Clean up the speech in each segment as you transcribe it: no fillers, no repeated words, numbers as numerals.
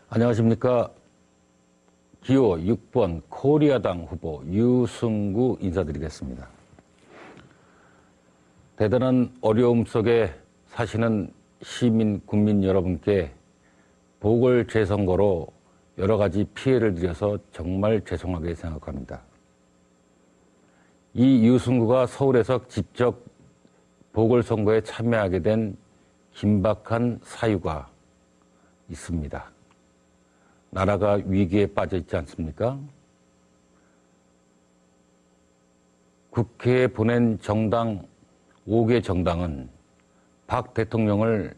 안녕하십니까. 기호 6번 코리아당 후보 유승구 인사드리겠습니다. 대단한 어려움 속에 사시는 시민, 국민 여러분께 보궐재선거로 여러 가지 피해를 드려서 정말 죄송하게 생각합니다. 이 유승구가 서울에서 직접 보궐선거에 참여하게 된 긴박한 사유가 있습니다. 나라가 위기에 빠져 있지 않습니까? 국회에 보낸 정당 5개 정당은 박 대통령을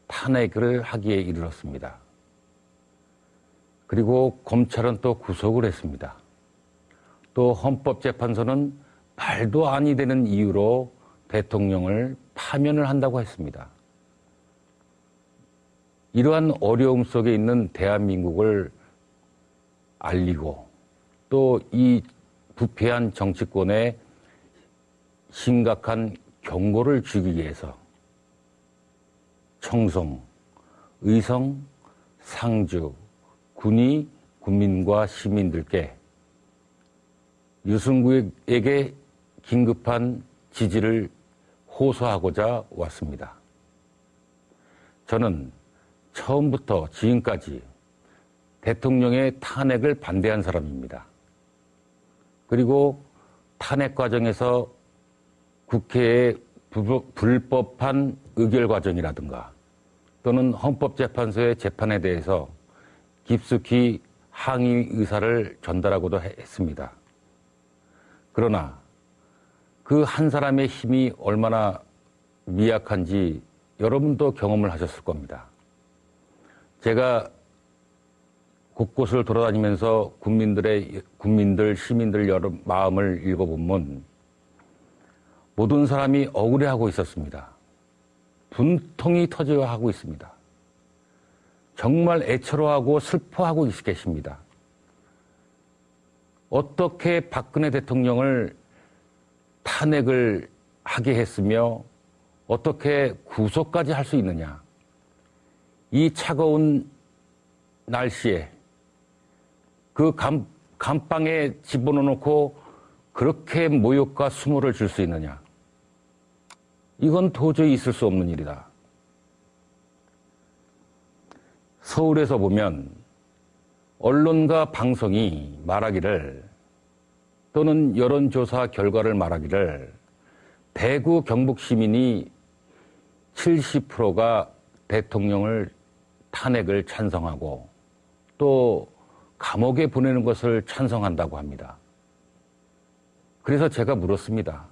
탄핵을 하기에 이르렀습니다. 그리고 검찰은 또 구속을 했습니다. 또 헌법재판소는 말도 아니 되는 이유로 대통령을 파면을 한다고 했습니다. 이러한 어려움 속에 있는 대한민국을 알리고 또 이 부패한 정치권에 심각한 경고를 주기 위해서 청송, 의성, 상주, 군이 국민과 시민들께 유승구에게 긴급한 지지를 호소하고자 왔습니다. 저는 처음부터 지금까지 대통령의 탄핵을 반대한 사람입니다. 그리고 탄핵 과정에서 국회의 불법한 의결 과정이라든가 또는 헌법재판소의 재판에 대해서 깊숙이 항의 의사를 전달하고도 했습니다. 그러나 그 한 사람의 힘이 얼마나 미약한지 여러분도 경험을 하셨을 겁니다. 제가 곳곳을 돌아다니면서 국민들, 시민들 여러 마음을 읽어보면 모든 사람이 억울해하고 있었습니다. 분통이 터져하고 있습니다. 정말 애처로하고 슬퍼하고 계십니다. 어떻게 박근혜 대통령을 탄핵을 하게 했으며 어떻게 구속까지 할 수 있느냐. 이 차가운 날씨에 그 감방에 집어넣고 그렇게 모욕과 수모를 줄 수 있느냐. 이건 도저히 있을 수 없는 일이다. 서울에서 보면 언론과 방송이 말하기를 또는 여론조사 결과를 말하기를 대구 경북 시민이 70%가 대통령을 탄핵을 찬성하고 또 감옥에 보내는 것을 찬성한다고 합니다. 그래서 제가 물었습니다.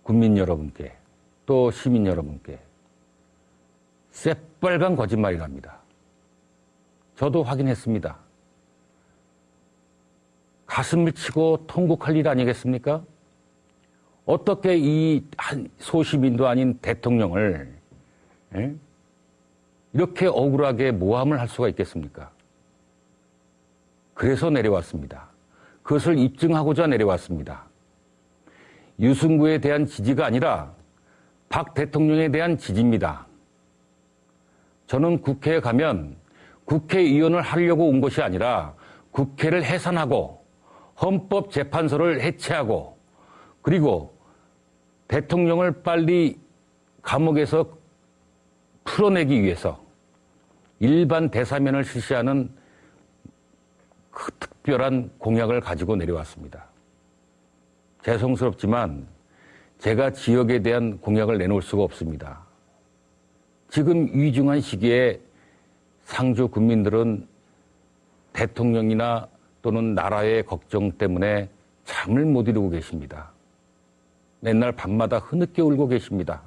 국민 여러분께 또 시민 여러분께 새빨간 거짓말이랍니다. 저도 확인했습니다. 가슴을 치고 통곡할 일 아니겠습니까? 어떻게 이 한 소시민도 아닌 대통령을 이렇게 억울하게 모함을 할 수가 있겠습니까? 그래서 내려왔습니다. 그것을 입증하고자 내려왔습니다. 유승구에 대한 지지가 아니라 박 대통령에 대한 지지입니다. 저는 국회에 가면 국회의원을 하려고 온 것이 아니라 국회를 해산하고 헌법재판소를 해체하고 그리고 대통령을 빨리 감옥에서 풀어내기 위해서 일반 대사면을 실시하는 그 특별한 공약을 가지고 내려왔습니다. 죄송스럽지만 제가 지역에 대한 공약을 내놓을 수가 없습니다. 지금 위중한 시기에 상주 국민들은 대통령이나 또는 나라의 걱정 때문에 잠을 못 이루고 계십니다. 맨날 밤마다 흐느껴 울고 계십니다.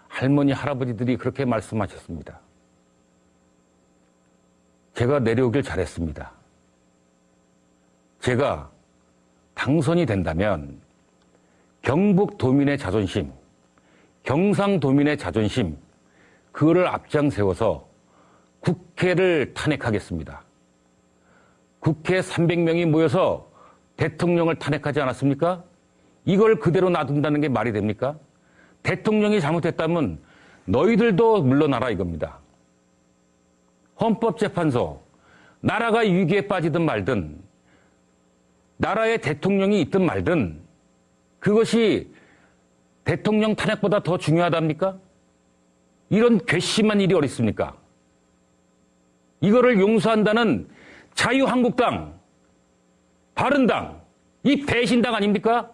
할머니, 할아버지들이 그렇게 말씀하셨습니다. 제가 내려오길 잘했습니다. 제가 당선이 된다면 경북도민의 자존심, 경상도민의 자존심, 그거를 앞장세워서 국회를 탄핵하겠습니다. 국회 300명이 모여서 대통령을 탄핵하지 않았습니까? 이걸 그대로 놔둔다는 게 말이 됩니까? 대통령이 잘못했다면 너희들도 물러나라 이겁니다. 헌법재판소, 나라가 위기에 빠지든 말든, 나라의 대통령이 있든 말든, 그것이 대통령 탄핵보다 더 중요하답니까? 이런 괘씸한 일이 어디 있습니까? 이거를 용서한다는 자유한국당, 바른당, 이 배신당 아닙니까?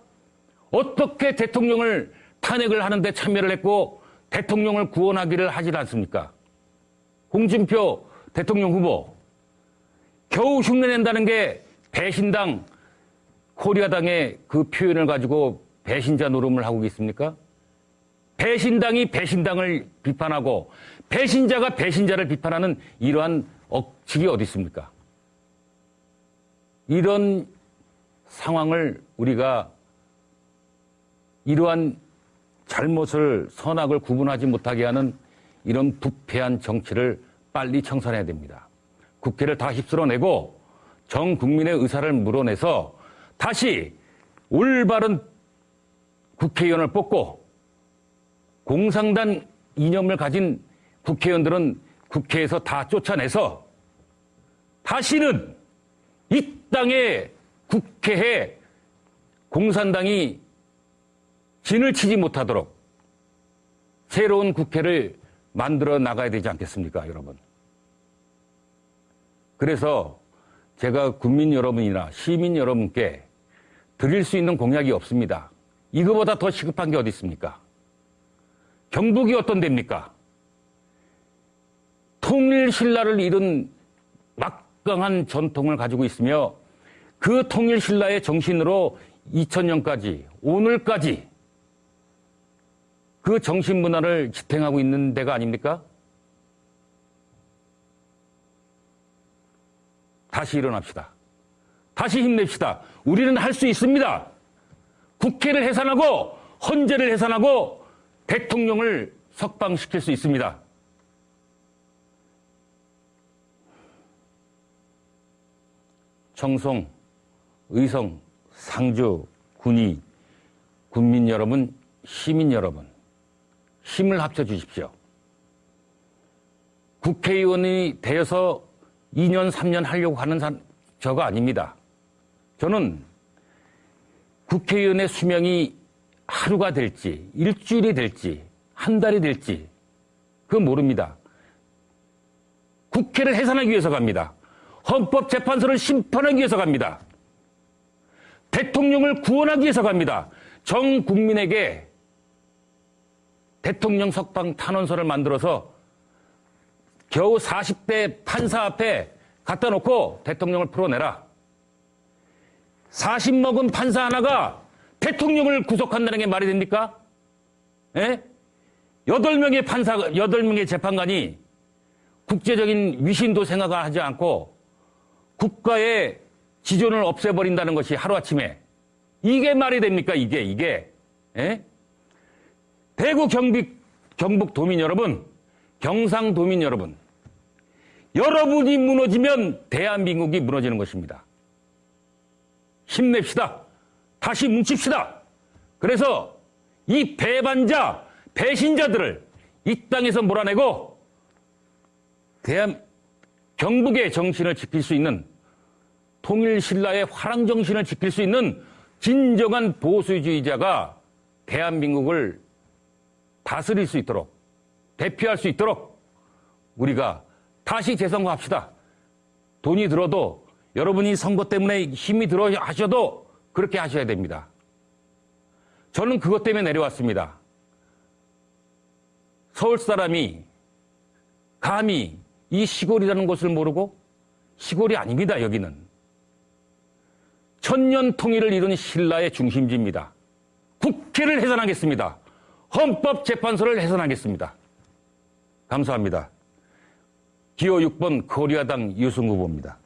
어떻게 대통령을 탄핵을 하는데 참여를 했고 대통령을 구원하기를 하지 않습니까? 홍준표 대통령 후보, 겨우 흉내낸다는 게 배신당, 코리아당의 그 표현을 가지고 배신자 노름을 하고 있습니까? 배신당이 배신당을 비판하고 배신자가 배신자를 비판하는 이러한 억측이 어디 있습니까? 이런 상황을 우리가 이러한 잘못을 선악을 구분하지 못하게 하는 이런 부패한 정치를 빨리 청산해야 됩니다. 국회를 다 휩쓸어내고 전 국민의 의사를 물어내서 다시 올바른 국회의원을 뽑고 공상단 이념을 가진 국회의원들은 국회에서 다 쫓아내서 다시는 이 땅의 국회에 공산당이 진을 치지 못하도록 새로운 국회를 만들어 나가야 되지 않겠습니까, 여러분? 그래서 제가 국민 여러분이나 시민 여러분께 드릴 수 있는 공약이 없습니다. 이거보다 더 시급한 게 어디 있습니까? 경북이 어떤 데입니까? 통일신라를 이룬 막강한 전통을 가지고 있으며 그 통일신라의 정신으로 2000년까지, 오늘까지 그 정신문화를 지탱하고 있는 데가 아닙니까? 다시 일어납시다. 다시 힘냅시다. 우리는 할 수 있습니다. 국회를 해산하고 헌재를 해산하고 대통령을 석방시킬 수 있습니다. 청송, 의성, 상주, 군위, 국민 여러분, 시민 여러분, 힘을 합쳐 주십시오. 국회의원이 되어서 2년, 3년 하려고 하는 저가 아닙니다. 저는 국회의원의 수명이 하루가 될지, 일주일이 될지, 한 달이 될지, 그건 모릅니다. 국회를 해산하기 위해서 갑니다. 헌법재판소를 심판하기 위해서 갑니다. 대통령을 구원하기 위해서 갑니다. 전 국민에게 대통령 석방 탄원서를 만들어서 겨우 40대 판사 앞에 갖다 놓고 대통령을 풀어내라. 40 먹은 판사 하나가 대통령을 구속한다는 게 말이 됩니까? 예? 8명의 판사, 8명의 재판관이 국제적인 위신도 생각하지 않고 국가의 지존을 없애버린다는 것이 하루아침에. 이게 말이 됩니까? 이게. 예? 대구 경북 도민 여러분, 경상도민 여러분, 여러분이 무너지면 대한민국이 무너지는 것입니다. 힘냅시다. 다시 뭉칩시다. 그래서 이 배반자, 배신자들을 이 땅에서 몰아내고 경북의 정신을 지킬 수 있는, 통일신라의 화랑정신을 지킬 수 있는 진정한 보수주의자가 대한민국을 다스릴 수 있도록, 대표할 수 있도록 우리가 다시 재선거합시다. 돈이 들어도, 여러분이 선거 때문에 힘이 들어 하셔도 그렇게 하셔야 됩니다. 저는 그것 때문에 내려왔습니다. 서울 사람이 감히 이 시골이라는 것을 모르고, 시골이 아닙니다, 여기는. 천년 통일을 이룬 신라의 중심지입니다. 국회를 해산하겠습니다. 헌법재판소를 해산하겠습니다. 감사합니다. 기호 6번 코리아당 유승 후보입니다.